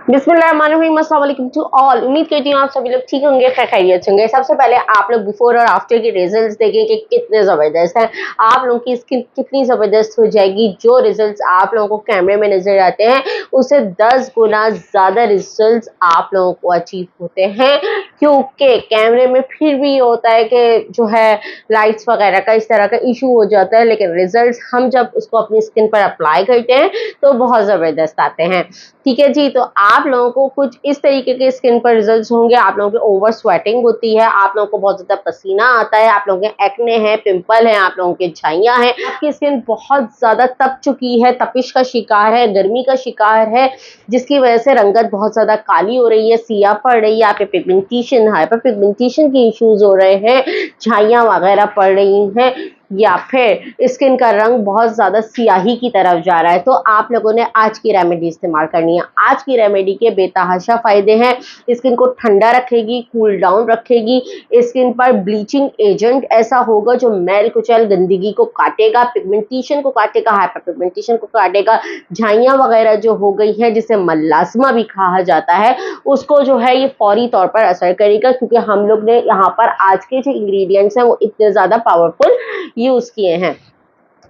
बिस्मिल्लाहिर्रहमानिर्रहीम, अस्सलाम वालेकुम टू ऑल। उम्मीद करती हूँ आप सभी लोग ठीक होंगे, खैरियत से होंगे। सबसे पहले आप लोग बिफोर और आफ्टर के रिजल्ट्स देखें कि कितने ज़बरदस्त हैं। आप लोगों की स्किन कितनी ज़बरदस्त हो जाएगी। जो रिजल्ट्स आप लोगों को कैमरे में नज़र आते हैं उससे 10 गुना ज़्यादा रिजल्ट्स आप लोगों को अचीव होते हैं, क्योंकि कैमरे में फिर भी ये होता है कि जो है लाइट्स वगैरह का इस तरह का इशू हो जाता है, लेकिन रिजल्ट्स हम जब उसको अपनी स्किन पर अप्लाई करते हैं तो बहुत ज़बरदस्त आते हैं। ठीक है जी, तो आप लोगों को कुछ इस तरीके के स्किन पर रिजल्ट्स होंगे। आप लोगों की ओवर स्वेटिंग होती है, आप लोगों को बहुत ज़्यादा पसीना आता है, आप लोगों के एक्ने हैं, पिंपल हैं, आप लोगों के झाइयाँ हैं, आपकी स्किन बहुत ज़्यादा तप चुकी है, तपिश का शिकार है, गर्मी का शिकार है, जिसकी वजह से रंगत बहुत ज़्यादा काली हो रही है, सियाह पड़ रही है, आपके पिगमेंटेशन, हाइपर पिगमेंटेशन के इश्यूज हो रहे हैं, झाइयाँ वगैरह पड़ रही हैं, या फिर स्किन का रंग बहुत ज़्यादा स्याही की तरफ जा रहा है, तो आप लोगों ने आज की रेमेडी इस्तेमाल करनी है। आज की रेमेडी के बेतहाशा फ़ायदे हैं। स्किन को ठंडा रखेगी, कूल डाउन रखेगी, स्किन पर ब्लीचिंग एजेंट ऐसा होगा जो मैल कुचैल गंदगी को काटेगा, पिगमेंटेशन को काटेगा, हाइपर पिगमेंटेशन को काटेगा, झाइयाँ वगैरह जो हो गई है जिसे मलाज़मा भी कहा जाता है, उसको जो है ये फौरी तौर पर असर करेगा, क्योंकि हम लोग ने यहाँ पर आज के जो इंग्रेडिएंट्स हैं वो इतने ज़्यादा पावरफुल यूज किए हैं।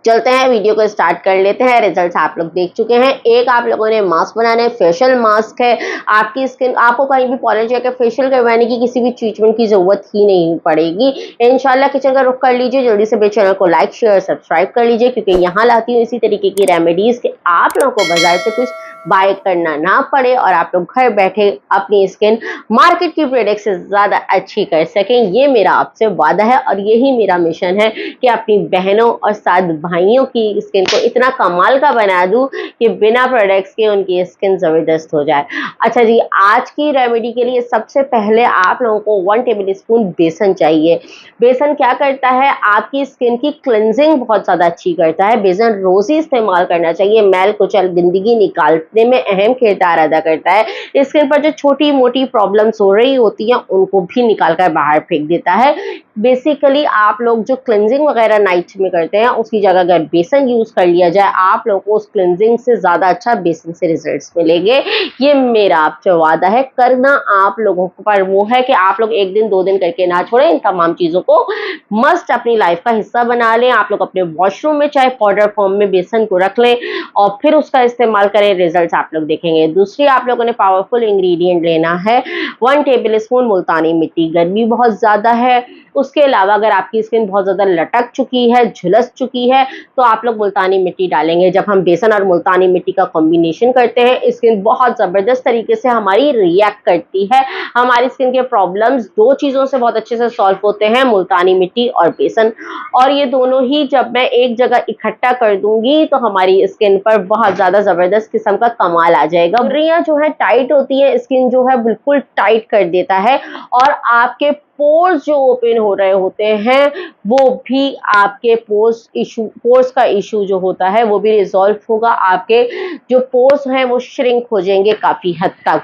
चलते हैं, वीडियो को स्टार्ट कर लेते हैं। रिजल्ट्स आप लोग देख चुके हैं। एक आप लोगों ने मास्क बनाना है, फेशियल मास्क है। आपकी स्किन, आपको कहीं भी पॉलर जाकर फेशियल करवाने की किसी भी ट्रीटमेंट की जरूरत ही नहीं पड़ेगी। इंशाल्लाह किचन का रुख कर लीजिए। जल्दी से मेरे चैनल को लाइक शेयर सब्सक्राइब कर लीजिए, क्योंकि यहाँ लाती हूँ इसी तरीके की रेमेडीज कि आप लोगों को बाजार से कुछ बाय करना ना पड़े और आप लोग घर बैठे अपनी स्किन मार्केट की प्रोडक्ट से ज़्यादा अच्छी कर सकें। ये मेरा आपसे वादा है और यही मेरा मिशन है कि अपनी बहनों और साथ भाइयों की स्किन को इतना कमाल का बना दूं कि बिना प्रोडक्ट्स के उनकी स्किन ज़बरदस्त हो जाए। अच्छा जी, आज की रेमेडी के लिए सबसे पहले आप लोगों को 1 टेबल स्पून बेसन चाहिए। बेसन क्या करता है, आपकी स्किन की क्लेंजिंग बहुत ज़्यादा अच्छी करता है। बेसन रोज़ ही इस्तेमाल करना चाहिए। मैल कुचल गंदगी निकालने में अहम किरदार अदा करता है। स्किन पर जो छोटी मोटी प्रॉब्लम्स हो रही होती हैं उनको भी निकाल कर बाहर फेंक देता है। बेसिकली आप लोग जो क्लेंजिंग वगैरह नाइट में करते हैं उसकी जगह अगर बेसन यूज कर लिया जाए, आप लोगों को उस क्लेंजिंग से ज्यादा अच्छा बेसन से रिजल्ट्स मिलेंगे। ये मेरा आपसे वादा है। करना आप लोगों पर वो है कि आप लोग 1 दिन 2 दिन करके ना छोड़ें। इन तमाम चीजों को मस्ट अपनी लाइफ का हिस्सा बना लें। आप लोग अपने वॉशरूम में चाहे पाउडर फॉर्म में बेसन को रख लें और फिर उसका इस्तेमाल करें। रिजल्ट्स आप लोग देखेंगे। दूसरी आप लोगों ने पावरफुल इंग्रेडिएंट लेना है 1 टेबल स्पून मुल्तानी मिट्टी। गर्मी बहुत ज्यादा है, उसके अलावा अगर आपकी स्किन बहुत ज़्यादा लटक चुकी है, झुलस चुकी है, तो आप लोग मुल्तानी मिट्टी डालेंगे। जब हम बेसन और मुल्तानी मिट्टी का कॉम्बिनेशन करते हैं, स्किन बहुत ज़बरदस्त तरीके से हमारी रिएक्ट करती है। हमारी स्किन के प्रॉब्लम्स 2 चीज़ों से बहुत अच्छे से सॉल्व होते हैं, मुल्तानी मिट्टी और बेसन। और ये दोनों ही जब मैं एक जगह इकट्ठा कर दूंगी तो हमारी स्किन पर बहुत ज़्यादा ज़बरदस्त किस्म का कमाल आ जाएगा। मुर्रियाँ जो है टाइट होती है, स्किन जो है बिल्कुल टाइट कर देता है और आपके पोर्स जो ओपन हो रहे होते हैं वो भी आपके पोर्स का इशू जो होता है वो भी रिजॉल्व होगा। आपके जो पोर्स हैं वो श्रिंक हो जाएंगे काफी हद तक।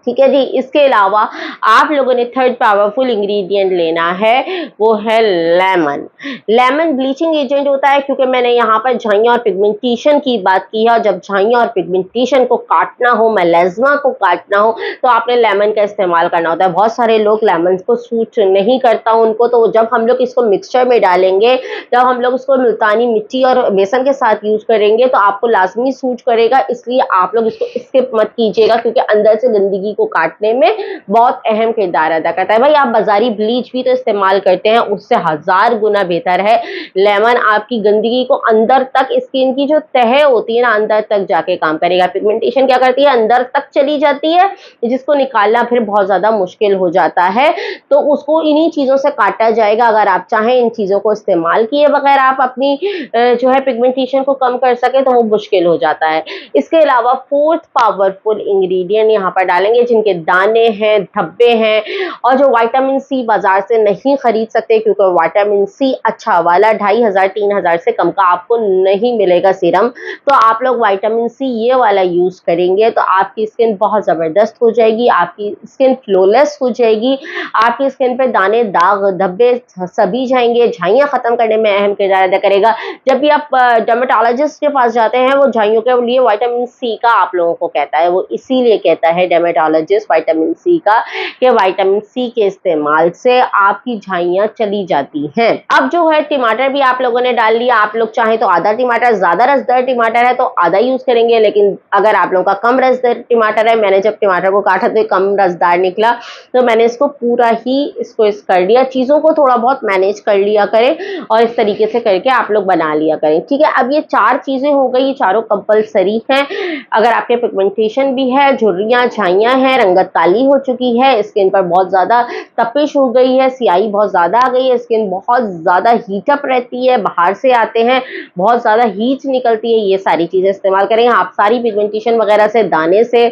ठीक है जी, इसके अलावा आप लोगों ने थर्ड पावरफुल इंग्रेडिएंट लेना है, वो है लेमन। लेमन ब्लीचिंग एजेंट होता है, क्योंकि मैंने यहाँ पर झाइयाँ और पिगमेंटेशन की बात की है। और जब झाइयाँ और पिगमेंटेशन को काटना हो, मेलास्मा को काटना हो, तो आपने लेमन का इस्तेमाल करना होता है। बहुत सारे लोग लेमन को सूट नहीं करता उनको, तो जब हम लोग इसको मिक्सचर में डालेंगे, जब हम लोग इसको मुल्तानी मिट्टी और बेसन के साथ यूज करेंगे तो आपको लाजमी सूट करेगा। इसलिए आप लोग इसको स्किप मत कीजिएगा, क्योंकि अंदर से गंदगी को काटने में बहुत अहम किरदार अदा करता है। भाई आप बाजारी ब्लीच भी तो इस्तेमाल करते हैं, उससे 1000 गुना बेहतर है लेमन। आपकी गंदगी को अंदर तक, स्किन की जो तह होती है ना, अंदर तक जाके काम करेगा। पिगमेंटेशन क्या करती है, अंदर तक चली जाती है, जिसको निकालना फिर बहुत ज्यादा मुश्किल हो जाता है। तो उसको इन्हीं चीजों से काटा जाएगा। अगर आप चाहें इन चीजों को इस्तेमाल किए बगैर आप अपनी जो है पिगमेंटेशन को कम कर सके तो वो मुश्किल हो जाता है। इसके अलावा 4th पावरफुल इंग्रेडिएंट यहाँ पर डालें जाएंगे, जिनके दाने हैं, धब्बे हैं और जो विटामिन सी बाजार से नहीं खरीद सकते, क्योंकि विटामिन सी अच्छा वाला 2500-3000 से कम का आपको नहीं मिलेगा सीरम, तो आप लोग विटामिन सी ये वाला यूज करेंगे तो आपकी स्किन बहुत जबरदस्त हो जाएगी, आपकी स्किन फ्लॉलेस हो जाएगी, आपकी स्किन पे दाने, दाग, धब्बे सभी जाएंगे, झाइयां खत्म करने में अहम किरदार अदा करेगा। जब भी आप डर्मेटोलॉजिस्ट के पास जाते हैं, वो झाइयों के लिए विटामिन सी का आप लोगों को कहता है, वो इसीलिए कहता है डर्मेटोलॉजिस्ट विटामिन सी का, कि विटामिन सी के इस्तेमाल से आपकी झाइयां चली जाती हैं। अब जो है टमाटर भी आप लोगों ने डाल लिया, आप लोग चाहें तो आधा टमाटर, ज्यादा रसदार टमाटर है तो आधा यूज करेंगे, लेकिन अगर आप लोगों का कम रसदार टमाटर है, मैंने जब टमाटर को काटा तो कम रसदार निकला, तो मैंने इसको पूरा ही इसको कर लिया। चीजों को थोड़ा बहुत मैनेज कर लिया करें और इस तरीके से करके आप लोग बना लिया करें, ठीक है। अब ये 4 चीजें हो गई, चारों कंपलसरी हैं। अगर आपके पिगमेंटेशन भी है, झुर्रियां, झाइयां हैं, रंगत काली हो चुकी है, स्किन पर बहुत ज्यादा तपिश हो गई है, सियाही बहुत ज्यादा आ गई है, स्किन बहुत ज्यादा हीटअप रहती है, बाहर से आते हैं बहुत ज्यादा हीट निकलती है, ये सारी चीजें इस्तेमाल करें। आप सारी पिगमेंटेशन वगैरह से, दाने से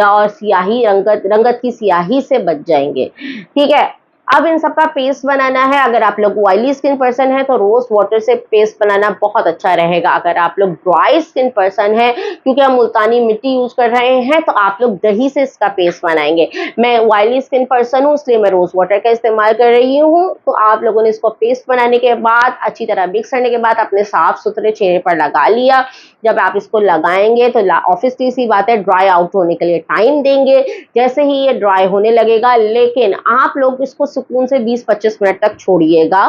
और सियाही, रंगत की सियाही से बच जाएंगे, ठीक है। अब इन सबका पेस्ट बनाना है। अगर आप लोग ऑयली स्किन पर्सन है तो रोज वाटर से पेस्ट बनाना बहुत अच्छा रहेगा। अगर आप लोग ड्राई स्किन पर्सन है, क्योंकि हम मुल्तानी मिट्टी यूज कर रहे हैं, तो आप लोग दही से इसका पेस्ट बनाएंगे। मैं ऑयली स्किन पर्सन हूँ, इसलिए मैं रोज वाटर का इस्तेमाल कर रही हूँ। तो आप लोगों ने इसको पेस्ट बनाने के बाद अच्छी तरह मिक्स करने के बाद अपने साफ सुथरे चेहरे पर लगा लिया। जब आप इसको लगाएंगे तो ऑब्वियसली सी बात है, ड्राई आउट होने के लिए टाइम देंगे। जैसे ही ये ड्राई होने लगेगा, लेकिन आप लोग इसको सुकून से 20-25 मिनट तक छोड़िएगा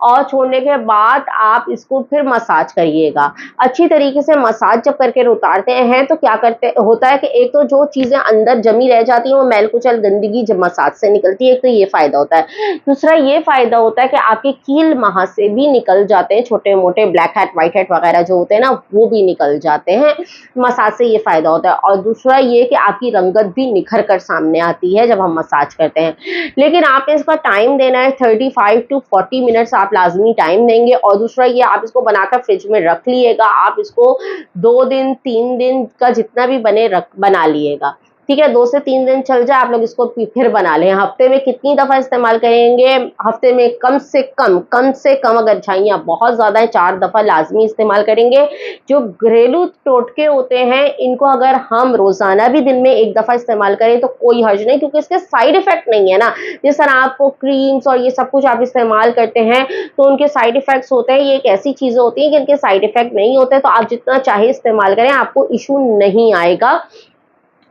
और छोड़ने के बाद आप इसको फिर मसाज करिएगा। अच्छी तरीके से मसाज जब करके उतारते हैं तो क्या करते होता है कि एक तो जो चीजें अंदर जमी रह जाती हैं वो मैल कुचल गंदगी जब मसाज से निकलती है, एक तो ये फायदा होता है। दूसरा ये फायदा होता है कि आपके कील महा से भी निकल जाते हैं, छोटे मोटे ब्लैक हेड, व्हाइट हेड वगैरह जो होते हैं ना, वो भी निकल जाते हैं मसाज से, ये फायदा होता है। और दूसरा ये कि आपकी रंगत भी निखर कर सामने आती है जब हम मसाज करते हैं। लेकिन आपने इसका टाइम देना है, 35 to 40 मिनट्स आप लाजमी टाइम देंगे। और दूसरा ये, आप इसको बनाकर फ्रिज में रख लिएगा। आप इसको 2 दिन 3 दिन का जितना भी बना लिएगा, ठीक है। 2 से 3 दिन चल जाए, आप लोग इसको फिर बना लें। हफ्ते में कितनी दफा इस्तेमाल करेंगे? हफ्ते में कम से कम अगर झाइयां बहुत ज्यादा है, 4 दफा लाजमी इस्तेमाल करेंगे। जो घरेलू टोटके होते हैं, इनको अगर हम रोजाना भी दिन में 1 दफा इस्तेमाल करें तो कोई हर्ज नहीं, क्योंकि इसके साइड इफेक्ट नहीं है ना। जिस तरह आपको क्रीम्स और ये सब कुछ आप इस्तेमाल करते हैं तो उनके साइड इफेक्ट्स होते हैं। ये एक ऐसी चीजें होती हैं कि इनके साइड इफेक्ट नहीं होते, तो आप जितना चाहे इस्तेमाल करें, आपको इशू नहीं आएगा।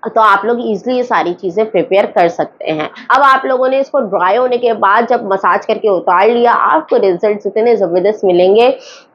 तो आप लोग इजीली ये सारी चीजें प्रिपेयर कर सकते हैं। अब आप लोगों ने इसको ड्राई होने के बाद जब मसाज करके उतार लिया, आपको रिजल्ट इतने जबरदस्त मिलेंगे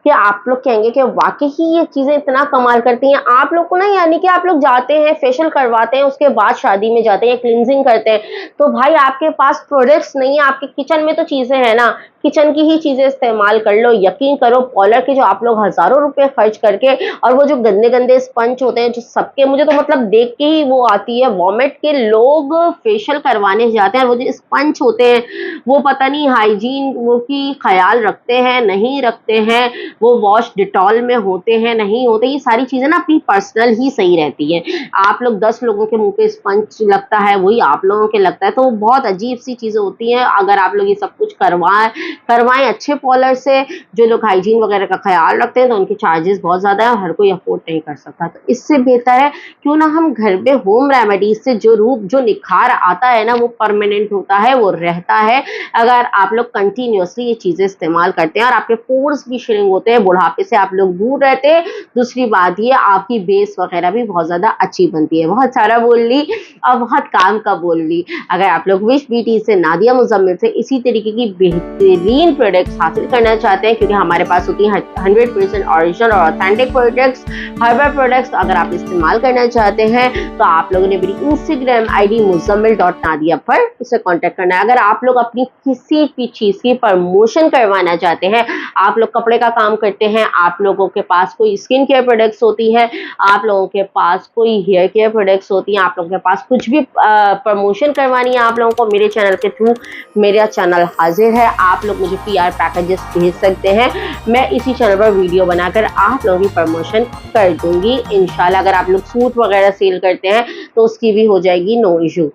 कि आप लोग कहेंगे कि वाकई ही ये चीजें इतना कमाल करती हैं। आप लोग को ना, यानी कि आप लोग जाते हैं फेशियल करवाते हैं, उसके बाद शादी में जाते हैं, क्लिनजिंग करते हैं, तो भाई आपके पास प्रोडक्ट्स नहीं है, आपके किचन में तो चीजें हैं ना, किचन की ही चीजें इस्तेमाल कर लो। यकीन करो, पॉलर के जो आप लोग हजारों रुपए खर्च करके, और वो जो गंदे गंदे स्पंज होते हैं जो सबके, मुझे तो मतलब देख के ही वो आती है वॉमिट, के लोग फेशियल करवाने जाते हैं, वो जो स्पंज होते हैं वो पता नहीं हाइजीन वो की ख्याल रखते हैं नहीं रखते हैं, वो वॉश डिटॉल में होते हैं नहीं होते। ये सारी चीजें ना अपनी पर्सनल ही सही रहती है। आप लोग 10 लोगों के मुंह पे स्पंज लगता है, वही आप लोगों के लगता है, तो बहुत अजीब सी चीजें होती हैं। अगर आप लोग ये सब कुछ करवाएं अच्छे पॉलर से, जो लोग हाइजीन वगैरह का ख्याल रखते हैं, तो उनके चार्जेस बहुत ज्यादा है, हर कोई अफोर्ड नहीं कर सकता। तो इससे बेहतर है क्यों ना हम घर पे होम रेमेडीज से जो निखार आता है ना, वो परमानेंट होता है, वो रहता है। अगर आप लोग कंटिन्यूअसली ये चीजें इस्तेमाल करते हैं, और आपके पोर्स भी श्रिंक होते हैं, बुढ़ापे से आप लोग दूर रहते हैं। दूसरी बात ये, आपकी बेस वगैरह भी बहुत ज्यादा अच्छी बनती है। बहुत सारा बोल ली और बहुत काम का बोल ली। अगर आप लोग विश ब्यूटी से, नादिया मुजम्मिल से इसी तरीके की बेहतरीन प्रोडक्ट्स हासिल करना चाहते हैं, क्योंकि हमारे पास होती है 100% ओरिजिनल और ऑथेंटिक प्रोडक्ट्स, हर्बल प्रोडक्ट्स, अगर आप इस्तेमाल करना चाहते हैं तो आप लोगों ने मेरी इंस्टाग्राम ID muzammil.nadia पर उसे कांटेक्ट करना है। अगर आप लोग अपनी किसी भी चीज की प्रमोशन करवाना चाहते हैं, आप लोग कपड़े का काम करते हैं, आप लोगों के पास कोई स्किन केयर प्रोडक्ट्स होती है, आप लोगों के पास कोई हेयर केयर प्रोडक्ट्स होती हैं, आप लोगों के पास कुछ भी प्रमोशन करवानी है आप लोगों को, मेरे चैनल के थ्रू मेरा चैनल हाजिर है। आप लोग मुझे PR पैकेजेस भेज सकते हैं, मैं इसी चैनल पर वीडियो बनाकर आप लोगों की प्रमोशन कर दूंगी इंशाल्लाह। अगर आप लोग सूट वगैरह सेल करते हैं तो उसकी भी हो जाएगी नो इशू।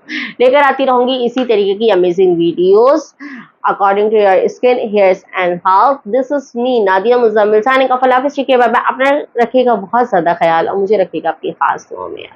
लेकर आती रहूंगी इसी तरीके की amazing videos according to your skin, hairs and health. This is me Nadia Muzammil, साइन का फलाफिश। अपना रखिएगा बहुत ज्यादा ख्याल और मुझे रखिएगा अपनी खास दुआ में।